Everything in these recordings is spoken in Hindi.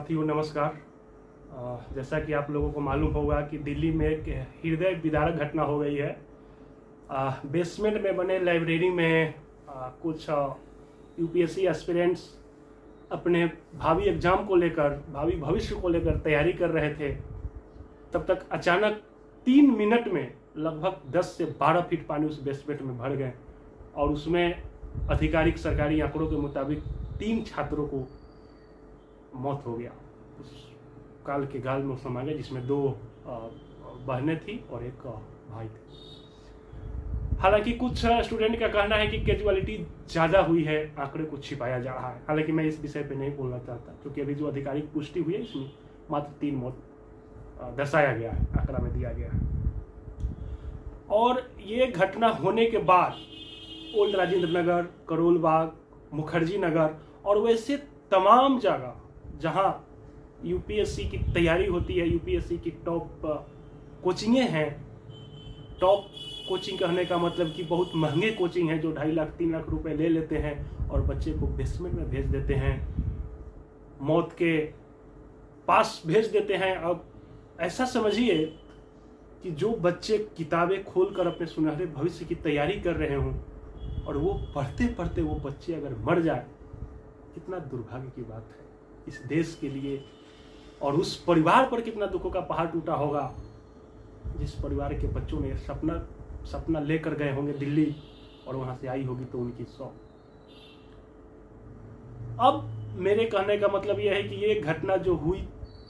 साथियों नमस्कार। जैसा कि आप लोगों को मालूम होगा कि दिल्ली में एक हृदय विदारक घटना हो गई है। बेसमेंट में बने लाइब्रेरी में कुछ यूपीएससी एस्पिरेंट्स अपने भावी एग्जाम को लेकर, भावी भविष्य को लेकर तैयारी कर रहे थे। तब तक अचानक 3 मिनट में लगभग 10 से 12 फीट पानी उस बेसमेंट में भर गए और उसमें आधिकारिक सरकारी आंकड़ों के मुताबिक 3 छात्रों को मौत हो गया। उस काल के गाल में समा गया, जिसमें 2 बहनें थी और एक भाई थे। हालांकि कुछ स्टूडेंट का कहना है कि कैजुअलिटी ज़्यादा हुई है, आंकड़े को छिपाया जा रहा है। हालांकि मैं इस विषय पे नहीं बोलना चाहता, क्योंकि अभी जो आधिकारिक पुष्टि हुई है इसमें मात्र 3 मौत दर्शाया गया है, आंकड़ा में दिया गया है। और ये घटना होने के बाद ओल्ड राजेंद्र नगर, करोल बाग, मुखर्जी नगर और वैसे तमाम जगह जहां यूपीएससी की तैयारी होती है, यूपीएससी की टॉप कोचिंगें हैं। टॉप कोचिंग कहने का मतलब कि बहुत महंगे कोचिंग है, जो 2.5 लाख 3 लाख रुपए ले लेते हैं और बच्चे को बेसमेंट में भेज देते हैं, मौत के पास भेज देते हैं। अब ऐसा समझिए कि जो बच्चे किताबें खोलकर अपने सुनहरे भविष्य की तैयारी कर रहे हों और वो पढ़ते पढ़ते वो बच्चे अगर मर जाए, कितना दुर्भाग्य की बात है इस देश के लिए। और उस परिवार पर कितना दुखों का पहाड़ टूटा होगा, जिस परिवार के बच्चों ने सपना लेकर गए होंगे दिल्ली और वहां से आई होगी तो उनकी 100। अब मेरे कहने का मतलब यह है कि ये घटना जो हुई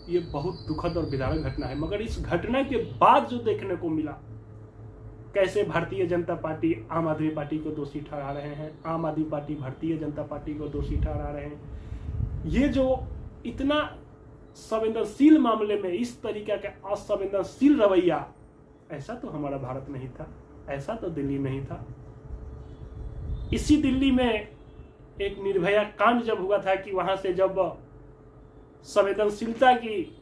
ये बहुत दुखद और विदारक घटना है। मगर इस घटना के बाद जो देखने को मिला, कैसे भारतीय जनता पार्टी आम आदमी पार्टी को दोषी ठहरा रहे हैं, आम आदमी पार्टी भारतीय जनता पार्टी को दोषी ठहरा रहे हैं। ये जो इतना संवेदनशील मामले में इस तरीके का असंवेदनशील रवैया, ऐसा तो हमारा भारत नहीं था, ऐसा तो दिल्ली नहीं था। इसी दिल्ली में एक निर्भया कांड जब हुआ था कि वहां से जब संवेदनशीलता की,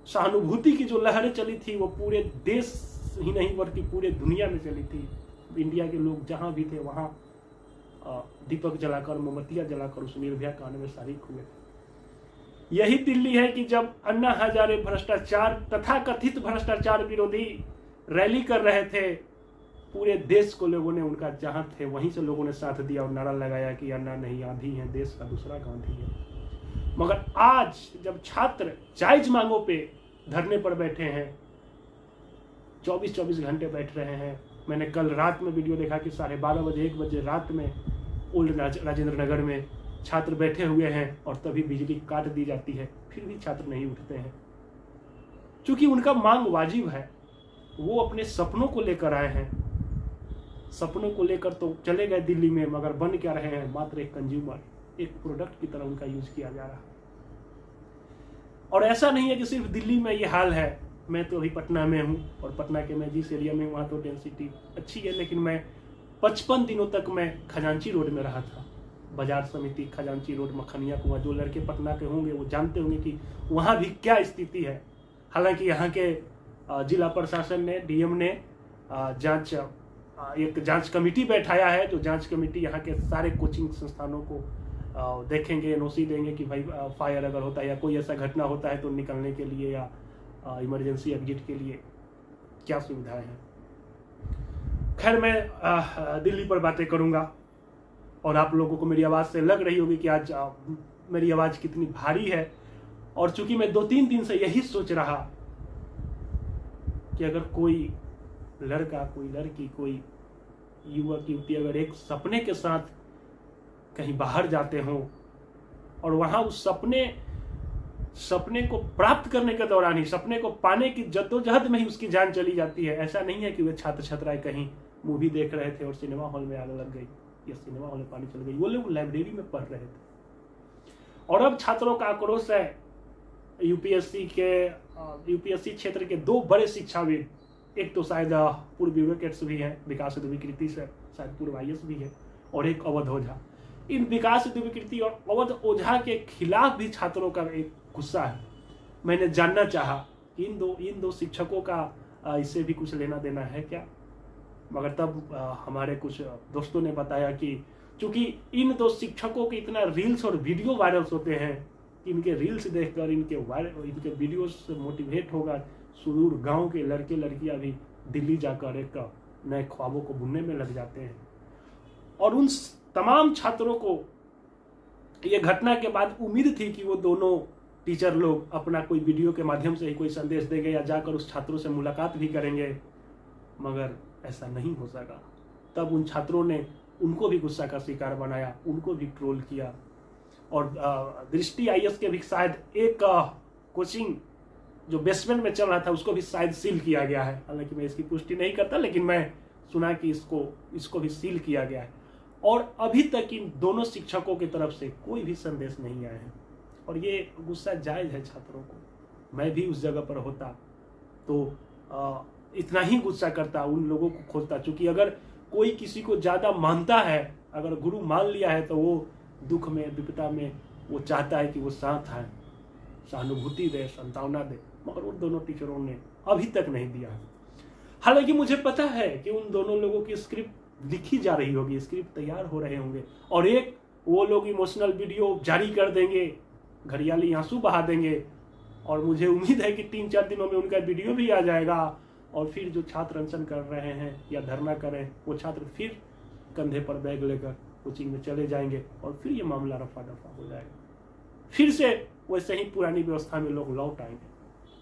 सहानुभूति की जो लहरें चली थी, वो पूरे देश ही नहीं बल्कि पूरे दुनिया में चली थी। इंडिया के लोग जहां भी थे वहां दीपक जलाकर, मोमबत्तियां जलाकर उस निर्भया कांड में शरीक हुए। यही दिल्ली है कि जब अन्ना हजारे भ्रष्टाचार तथा कथित भ्रष्टाचार विरोधी रैली कर रहे थे, पूरे देश को लोगों ने उनका जहां थे वहीं से लोगों ने साथ दिया और नारा लगाया कि अन्ना नहीं आंधी है, देश का दूसरा गांधी है। मगर आज जब छात्र जायज मांगों पे धरने पर बैठे हैं, 24-24 घंटे बैठ रहे हैं। मैंने कल रात में वीडियो देखा कि 12:30 बजे 1 बजे रात में ओल्ड राजेंद्र नगर में छात्र बैठे हुए हैं और तभी बिजली काट दी जाती है, फिर भी छात्र नहीं उठते हैं। क्योंकि उनका मांग वाजिब है, वो अपने सपनों को लेकर आए हैं। सपनों को लेकर तो चले गए दिल्ली में, मगर बन क्या रहे हैं, मात्र एक कंज्यूमर, एक प्रोडक्ट की तरह उनका यूज किया जा रहा है। और ऐसा नहीं है कि सिर्फ दिल्ली में ये हाल है। मैं तो अभी पटना में हूँ और पटना के मैं जिस एरिया में वहाँ तो डेंसिटी अच्छी है, लेकिन मैं 55 दिनों तक मैं खजांची रोड में रहा था। बाजार समिति, खजांची रोड, मखनिया कुआं। जो लड़के पटना के होंगे वो जानते होंगे कि वहाँ भी क्या स्थिति है। हालांकि यहाँ के जिला प्रशासन ने, डीएम ने एक जांच कमेटी बैठाया है, जो जांच कमेटी यहाँ के सारे कोचिंग संस्थानों को देखेंगे, एनओसी देंगे कि भाई फायर अगर होता है या कोई ऐसा घटना होता है तो निकलने के लिए या इमरजेंसी एग्जिट के लिए क्या सुविधाएं हैं। खैर, मैं दिल्ली पर बातें करूंगा और आप लोगों को मेरी आवाज़ से लग रही होगी कि आज मेरी आवाज़ कितनी भारी है। और चूंकि मैं 2-3 दिन से यही सोच रहा कि अगर कोई लड़का, कोई लड़की, कोई युवक युवती अगर एक सपने के साथ कहीं बाहर जाते हों और वहां उस सपने को प्राप्त करने के दौरान ही, सपने को पाने की जद्दोजहद में ही उसकी जान चली जाती है। ऐसा नहीं है कि वे छात्र छात्राएं कहीं मूवी देख रहे थे और सिनेमा हॉल में आग लग गई या सिनेमा हॉल में पानी चल गई, वो लोग लाइब्रेरी में पढ़ रहे थे। और अब छात्रों का आक्रोश है। यूपीएससी क्षेत्र के 2 बड़े शिक्षाविद, एक तो शायद पूर्व ब्यूरोक्रेट्स भी हैं, विकास द्विवेदी से शायद पूर्व IAS भी है, और एक अवध ओझा। इन विकास द्विवेदी और अवध ओझा के खिलाफ भी छात्रों का एक गुस्सा है। मैंने जानना चाहा कि इन दो शिक्षकों का इससे भी कुछ लेना देना है क्या, मगर तब हमारे कुछ दोस्तों ने बताया कि चूंकि इन 2 शिक्षकों के इतना रील्स और वीडियो वायरल्स होते हैं कि इनके रील्स देखकर इनके वीडियोस से मोटिवेट होगा सुदूर गांव के लड़के लड़कियां भी दिल्ली जाकर एक नए ख्वाबों को बुनने में लग जाते हैं। और उन तमाम छात्रों को ये घटना के बाद उम्मीद थी कि वो दोनों टीचर लोग अपना कोई वीडियो के माध्यम से ही कोई संदेश देंगे या जाकर उस छात्रों से मुलाकात भी करेंगे, मगर ऐसा नहीं हो सका। तब उन छात्रों ने उनको भी गुस्सा का शिकार बनाया, उनको भी ट्रोल किया। और दृष्टि IAS के भी शायद एक कोचिंग जो बेसमेंट में चल रहा था उसको भी शायद सील किया गया है। हालांकि मैं इसकी पुष्टि नहीं करता, लेकिन मैं सुना कि इसको भी सील किया गया है। और अभी तक इन दोनों शिक्षकों की तरफ से कोई भी संदेश नहीं आया है। और ये गुस्सा जायज है छात्रों को। मैं भी उस जगह पर होता तो इतना ही गुस्सा करता, उन लोगों को खोजता। चूंकि अगर कोई किसी को ज्यादा मानता है, अगर गुरु मान लिया है, तो वो दुख में विपदा में वो चाहता है कि वो साथ है, सहानुभूति दे, सांत्वना दे। मगर उन दोनों टीचरों ने अभी तक नहीं दिया। हालांकि मुझे पता है कि उन दोनों लोगों की स्क्रिप्ट लिखी जा रही होगी, स्क्रिप्ट तैयार हो रहे होंगे, और एक वो लोग इमोशनल वीडियो जारी कर देंगे, घड़ियाली आंसू बहा देंगे। और मुझे उम्मीद है कि 3-4 दिनों में उनका वीडियो भी आ जाएगा। और फिर जो छात्र अनशन कर रहे हैं या धरना कर रहे हैं, वो छात्र फिर कंधे पर बैग लेकर कोचिंग में चले जाएंगे और फिर ये मामला रफा दफा हो जाएगा। फिर से वैसे ही पुरानी व्यवस्था में लोग लौट आएंगे।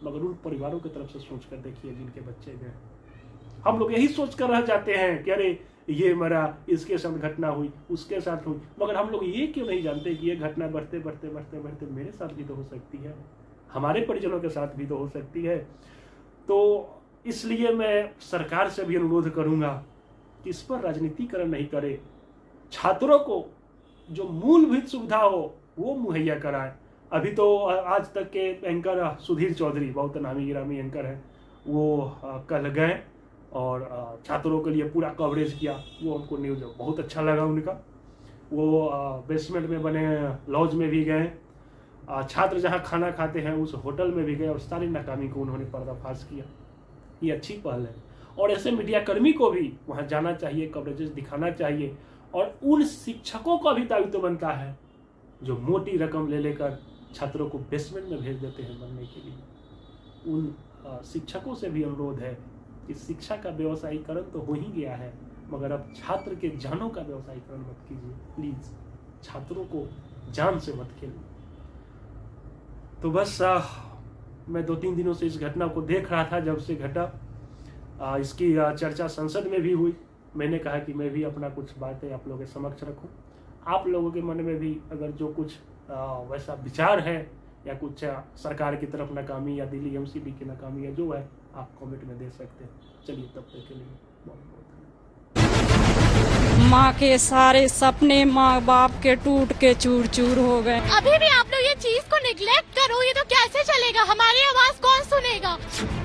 मगर उन परिवारों की तरफ से सोच कर देखिए जिनके बच्चे गए। हम लोग यही सोच कर रह जाते हैं कि अरे ये मरा, इसके साथ घटना हुई, उसके साथ हुई। मगर हम लोग ये क्यों नहीं जानते कि ये घटना बढ़ते बढ़ते बढ़ते बढ़ते मेरे साथ भी तो हो सकती है, हमारे परिजनों के साथ भी तो हो सकती है। तो इसलिए मैं सरकार से भी अनुरोध करूंगा कि इस पर राजनीतिकरण नहीं करे, छात्रों को जो मूलभूत सुविधा हो वो मुहैया कराए। अभी तो आज तक के एंकर सुधीर चौधरी, बहुत नामी गिरामी एंकर है, वो कल गए और छात्रों के लिए पूरा कवरेज किया। वो उनको न्यूज़ बहुत अच्छा लगा उनका। वो बेसमेंट में बने लॉज में भी गए, छात्र जहां खाना खाते हैं उस होटल में भी गए और सारी नाकामी को उन्होंने पर्दाफाश किया। ये अच्छी पहल है और ऐसे मीडिया कर्मी को भी वहां जाना चाहिए, कवरेजेस दिखाना चाहिए। और उन शिक्षकों का भी दायित्व बनता है जो मोटी रकम ले लेकर छात्रों को बेसमेंट में भेज देते हैं बनने के लिए। उन शिक्षकों से भी अनुरोध है कि शिक्षा का व्यवसायीकरण तो हो ही गया है, मगर अब छात्र के जानों का व्यवसायीकरण मत कीजिए प्लीज। छात्रों को जान से मत खेलिए। तो बस मैं 2-3 दिनों से इस घटना को देख रहा था। जब से घटा इसकी चर्चा संसद में भी हुई, मैंने कहा कि मैं भी अपना कुछ बातें आप लोगों के समक्ष रखूं। आप लोगों के मन में भी अगर जो कुछ वैसा विचार है या कुछ सरकार की तरफ नाकामी या दिल्ली MCD की नाकामी है जो है, आप कमेंट में दे सकते हैं। चलिए तब तक के लिए बहुत धन्यवाद। माँ के सारे सपने माँ बाप के टूट के चूर चूर हो गए। अभी भी आप लोग ये चीज को निगलेक्ट करो, ये तो कैसे चलेगा? हमारी आवाज कौन सुनेगा?